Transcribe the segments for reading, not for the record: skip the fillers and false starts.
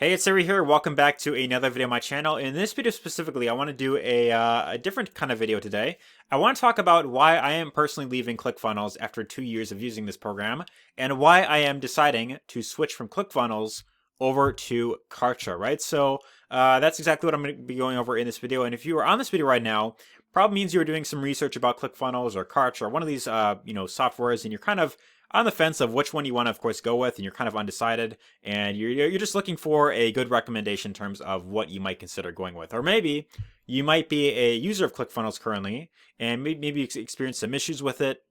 Hey, it's Siri here. Welcome back to another video on my channel. In this video specifically, I want to do a different kind of video today. I want to talk about why I am personally leaving Clickfunnels after 2 years of using this program, and why I am deciding to switch from Clickfunnels over to Kartra, right? So that's exactly what I'm going to be going over in this video. And if you are on this video right now, probably means you're doing some research about Clickfunnels or Kartra, or one of these softwares, and you're kind of on the fence of which one you want to, of course, go with, and you're kind of undecided, and you're just looking for a good recommendation in terms of what you might consider going with. Or maybe you might be a user of ClickFunnels currently, and maybe you experience some issues with it.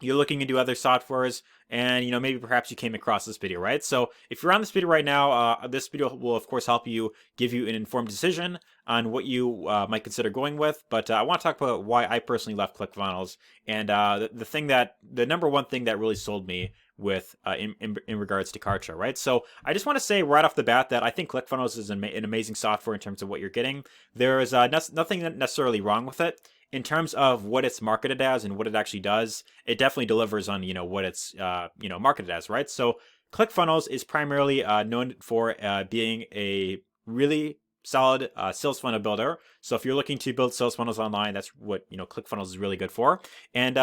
You're looking into other softwares, and maybe perhaps you came across this video, right? So if you're on this video right now, this video will of course help you, give you an informed decision on what you might consider going with. But I want to talk about why I personally left ClickFunnels, and the number one thing that really sold me with in regards to Kartra, right? So I just want to say right off the bat that I think ClickFunnels is an amazing software in terms of what you're getting. There is nothing necessarily wrong with it. In terms of what it's marketed as and what it actually does, it definitely delivers on what it's marketed as, right? So ClickFunnels is primarily known for being a really solid sales funnel builder. So if you're looking to build sales funnels online, that's what ClickFunnels is really good for. And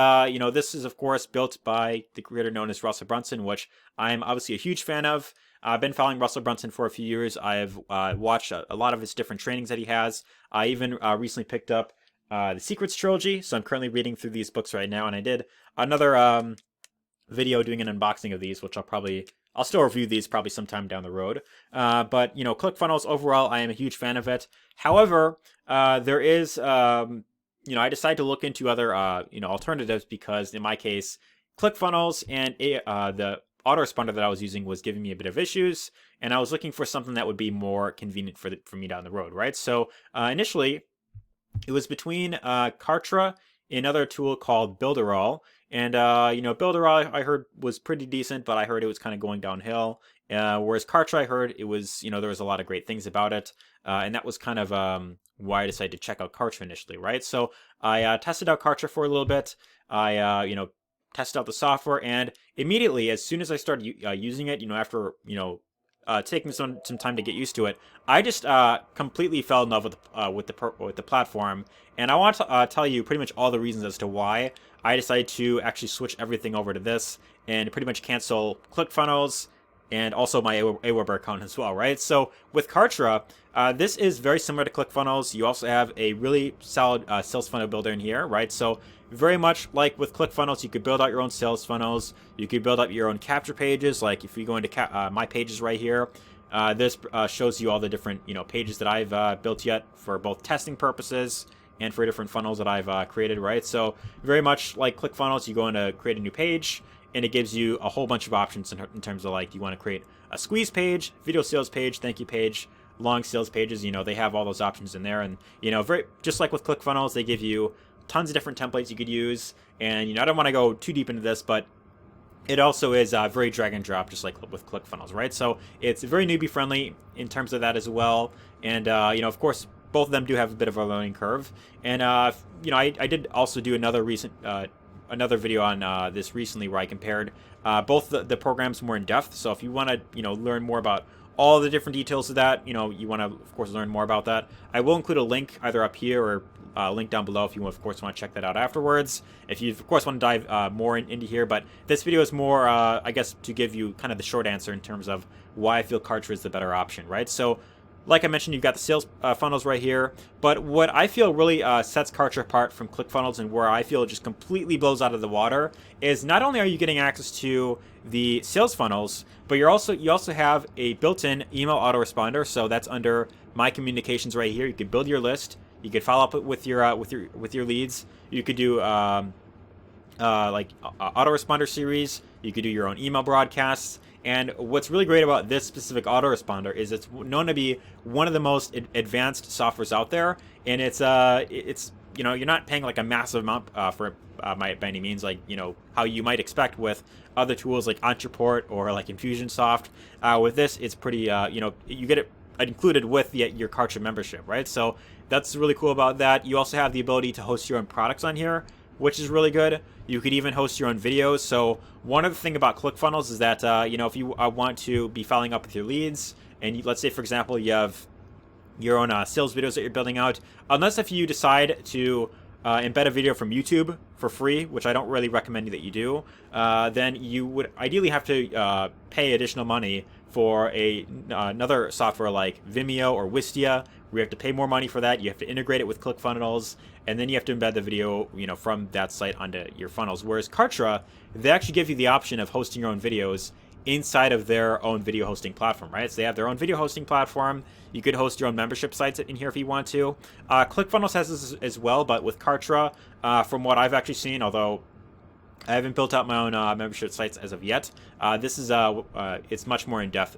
this is of course built by the creator known as Russell Brunson, which I'm obviously a huge fan of. I've been following Russell Brunson for a few years. I've watched a lot of his different trainings that he has. I even recently picked up the Secrets trilogy, so I'm currently reading through these books right now, and I did another video doing an unboxing of these, which I'll still review these probably sometime down the road. But ClickFunnels overall, I am a huge fan of it. However, there is I decided to look into other alternatives, because in my case, ClickFunnels and the autoresponder that I was using was giving me a bit of issues, and I was looking for something that would be more convenient for me down the road, right? So initially, it was between Kartra and another tool called Builderall. And, Builderall I heard was pretty decent, but I heard it was kind of going downhill. Whereas Kartra, I heard it was, there was a lot of great things about it. And that was kind of why I decided to check out Kartra initially, right? So I tested out Kartra for a little bit. I, tested out the software, and immediately, as soon as I started using it, after, taking some time to get used to it, I just completely fell in love with the platform, and I want to tell you pretty much all the reasons as to why I decided to actually switch everything over to this and pretty much cancel ClickFunnels and also my Aweber account as well, right? So with Kartra, this is very similar to ClickFunnels. You also have a really solid sales funnel builder in here, right? So very much like with ClickFunnels, you could build out your own sales funnels. You could build up your own capture pages. Like if you go into my pages right here, this shows you all the different pages that I've built yet for both testing purposes and for different funnels that I've created, right? So very much like ClickFunnels, you go in to create a new page, and it gives you a whole bunch of options in terms of, like, you want to create a squeeze page, video sales page, thank you page, long sales pages. They have all those options in there. And very just like with ClickFunnels, they give you tons of different templates you could use. And I don't want to go too deep into this, but it also is very drag and drop, just like with ClickFunnels, right? So it's very newbie friendly in terms of that as well. And of course, both of them do have a bit of a learning curve. And I did also do another video on this recently, where I compared both the programs more in depth. So if you want to learn more about all the different details of that, you want to of course learn more about that, I will include a link either up here or a link down below if you of course want to check that out afterwards, if you of course want to dive more into here. But this video is more I guess to give you kind of the short answer in terms of why I feel Kartra is the better option, right? So like I mentioned, you've got the sales funnels right here, but what I feel really sets Kartra apart from ClickFunnels, and where I feel it just completely blows out of the water, is not only are you getting access to the sales funnels, but you also have a built-in email autoresponder. So that's under My Communications right here. You could build your list. You could follow up with your leads. You could do autoresponder series. You could do your own email broadcasts. And what's really great about this specific autoresponder is it's known to be one of the most advanced softwares out there, and it's you're not paying like a massive amount for by any means, like how you might expect with other tools like Entreport or like Infusionsoft. With this, it's pretty you get it included with your Kartra membership, right? So that's really cool about that. You also have the ability to host your own products on here, which is really good. You could even host your own videos. So one other thing about ClickFunnels is that if you want to be following up with your leads, and let's say, for example, you have your own sales videos that you're building out, unless if you decide to embed a video from YouTube for free, which I don't really recommend that you do, then you would ideally have to pay additional money for another software like Vimeo or Wistia, where you have to pay more money for that. You have to integrate it with Clickfunnels, and then you have to embed the video, from that site onto your funnels. Whereas Kartra, they actually give you the option of hosting your own videos inside of their own video hosting platform, right? So they have their own video hosting platform. You could host your own membership sites in here if you want to. Clickfunnels has this as well, but with Kartra, from what I've actually seen, although I haven't built out my own membership sites as of yet, this is it's much more in depth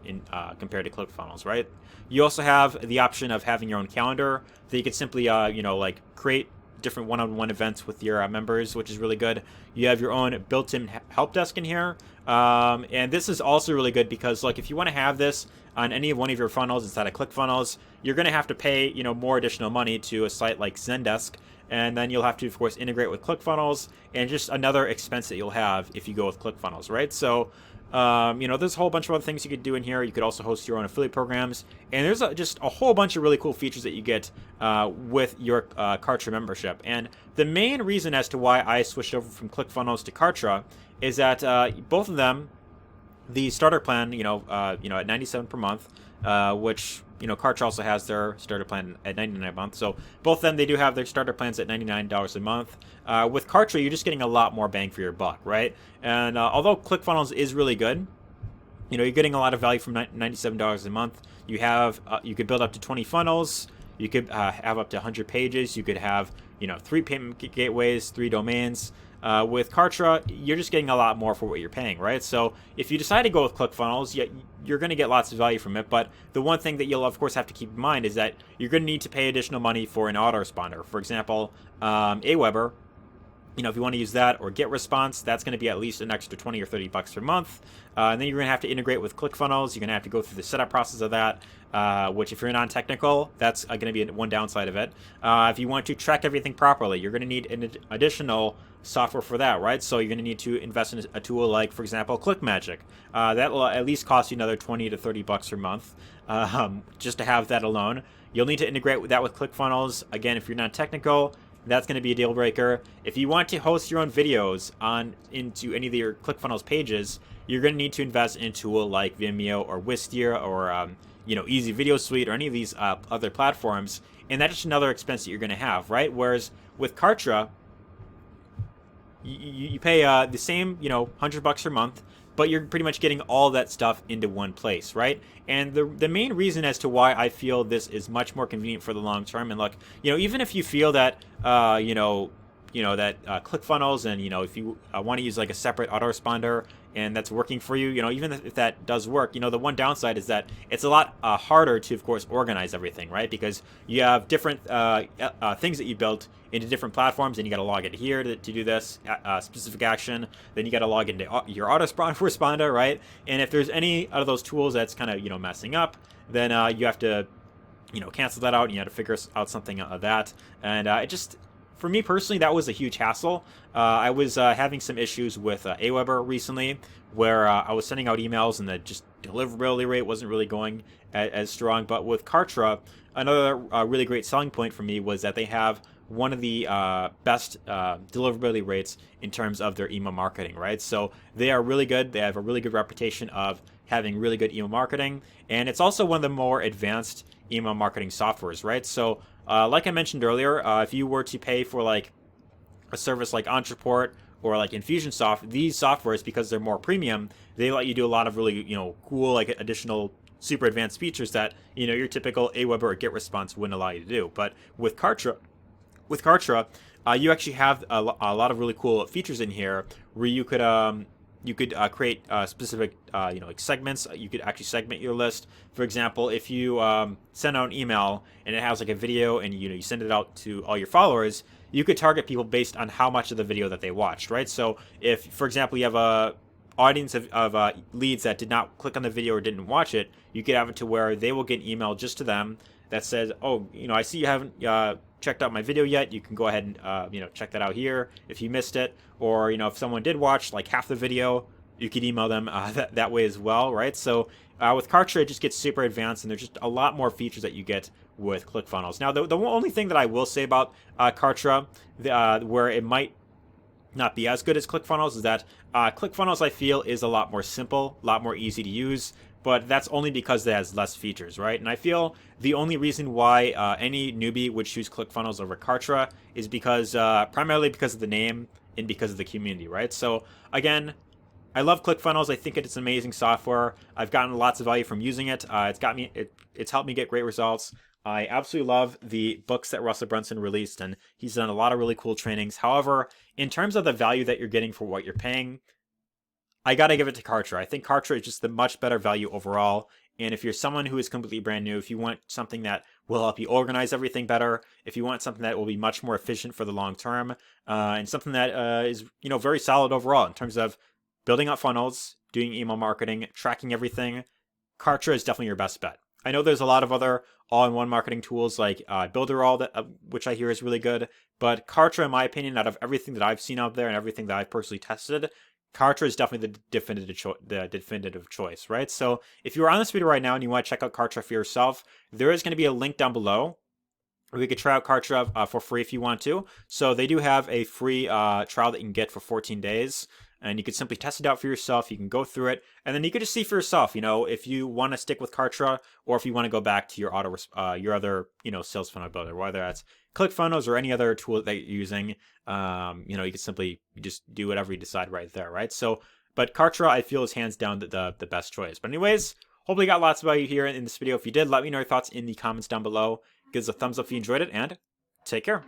compared to Clickfunnels, right? You also have the option of having your own calendar that you could simply, like create different one-on-one events with your members, which is really good. You have your own built-in help desk in here, and this is also really good because, like, if you want to have this on any one of your funnels inside of ClickFunnels, you're going to have to pay more additional money to a site like Zendesk, and then you'll have to, of course, integrate with ClickFunnels, and just another expense that you'll have if you go with ClickFunnels, right? So there's a whole bunch of other things you could do in here. You could also host your own affiliate programs, and there's just a whole bunch of really cool features that you get with your Kartra membership. And the main reason as to why I switched over from ClickFunnels to Kartra is that both of them, the starter plan, at $97 per month, which Kartra also has their starter plan at $99 a month. So both of them, they do have their starter plans at $99 a month. With Kartra, you're just getting a lot more bang for your buck, right? And although ClickFunnels is really good, you're getting a lot of value from $97 a month. You have you could build up to 20 funnels. You could have up to 100 pages. You could have 3 payment gateways, 3 domains. With Kartra, you're just getting a lot more for what you're paying, right? So if you decide to go with ClickFunnels, you're going to get lots of value from it. But the one thing that you'll, of course, have to keep in mind is that you're going to need to pay additional money for an autoresponder. For example, Aweber, if you want to use that, or GetResponse, that's going to be at least an extra 20 or 30 bucks per month. And then you're going to have to integrate with ClickFunnels. You're going to have to go through the setup process of that, which if you're non-technical, that's going to be one downside of it. If you want to track everything properly, you're going to need an additional software for that, right? So you're going to need to invest in a tool like, for example, ClickMagick. That will at least cost you another 20 to 30 bucks per month just to have that alone. You'll need to integrate that with ClickFunnels. Again, if you're not technical, that's going to be a deal breaker. If you want to host your own videos into any of your ClickFunnels pages, you're going to need to invest in a tool like Vimeo or Wistia or Easy Video Suite or any of these other platforms, and that's just another expense that you're going to have, right? Whereas with Kartra, you pay the same, $100 per month, but you're pretty much getting all that stuff into one place, right? And the main reason as to why I feel this is much more convenient for the long term, and look, even if you feel that, ClickFunnels, and if you want to use like a separate autoresponder and that's working for you, even if that does work, the one downside is that it's a lot harder to, of course, organize everything, right? Because you have different things that you built into different platforms, and you got to log in here to do this specific action. Then you got to log into your autoresponder, right? And if there's any out of those tools that's kind of messing up, then you have to cancel that out, and you have to figure out something of that. And it just, for me personally, that was a huge hassle. I was having some issues with Aweber recently, where I was sending out emails and the just deliverability rate wasn't really going as strong. But with Kartra, another really great selling point for me was that they have one of the best deliverability rates in terms of their email marketing, right? So they are really good. They have a really good reputation of having really good email marketing, and it's also one of the more advanced email marketing softwares, right? So like I mentioned earlier, if you were to pay for like a service like Entreport or like Infusionsoft, these softwares, because they're more premium, they let you do a lot of really cool like additional super advanced features that your typical Aweber or GetResponse wouldn't allow you to do. But with Kartra, you actually have a lot of really cool features in here where you could create specific like segments. You could actually segment your list. For example, if you send out an email and it has like a video, and you send it out to all your followers, you could target people based on how much of the video that they watched, right? So if, for example, you have a audience of leads that did not click on the video or didn't watch it, you could have it to where they will get an email just to them that says, oh, I see you haven't checked out my video yet. You can go ahead and check that out here if you missed it. Or if someone did watch like half the video, you could email them that way as well, right? So With Kartra, it just gets super advanced, and there's just a lot more features that you get with ClickFunnels. Now, the only thing that I will say about Kartra, where it might not be as good as ClickFunnels, is that ClickFunnels, I feel, is a lot more simple, a lot more easy to use, but that's only because it has less features, right? And I feel the only reason why any newbie would choose ClickFunnels over Kartra is because primarily because of the name and because of the community, right? So again, I love ClickFunnels. I think it's amazing software. I've gotten lots of value from using it. It's helped me get great results. I absolutely love the books that Russell Brunson released, and he's done a lot of really cool trainings. However, in terms of the value that you're getting for what you're paying, I gotta give it to Kartra. I think Kartra is just the much better value overall. And if you're someone who is completely brand new, if you want something that will help you organize everything better, if you want something that will be much more efficient for the long term, and something that is very solid overall in terms of building up funnels, doing email marketing, tracking everything, Kartra is definitely your best bet. I know there's a lot of other all-in-one marketing tools like Builderall, which I hear is really good, but Kartra, in my opinion, out of everything that I've seen out there and everything that I've personally tested, Kartra is definitely the definitive choice, right? So if you're on this video right now and you want to check out Kartra for yourself, there is going to be a link down below. We could try out Kartra for free if you want to. So they do have a free trial that you can get for 14 days. And you can simply test it out for yourself. You can go through it, and then you can just see for yourself, if you want to stick with Kartra or if you want to go back to your other, sales funnel builder, whether that's ClickFunnels or any other tool that you're using. You can simply just do whatever you decide right there, right? So, but Kartra, I feel, is hands down the best choice. But anyways, hopefully you got lots of value here in this video. If you did, let me know your thoughts in the comments down below. Give us a thumbs up if you enjoyed it, and take care.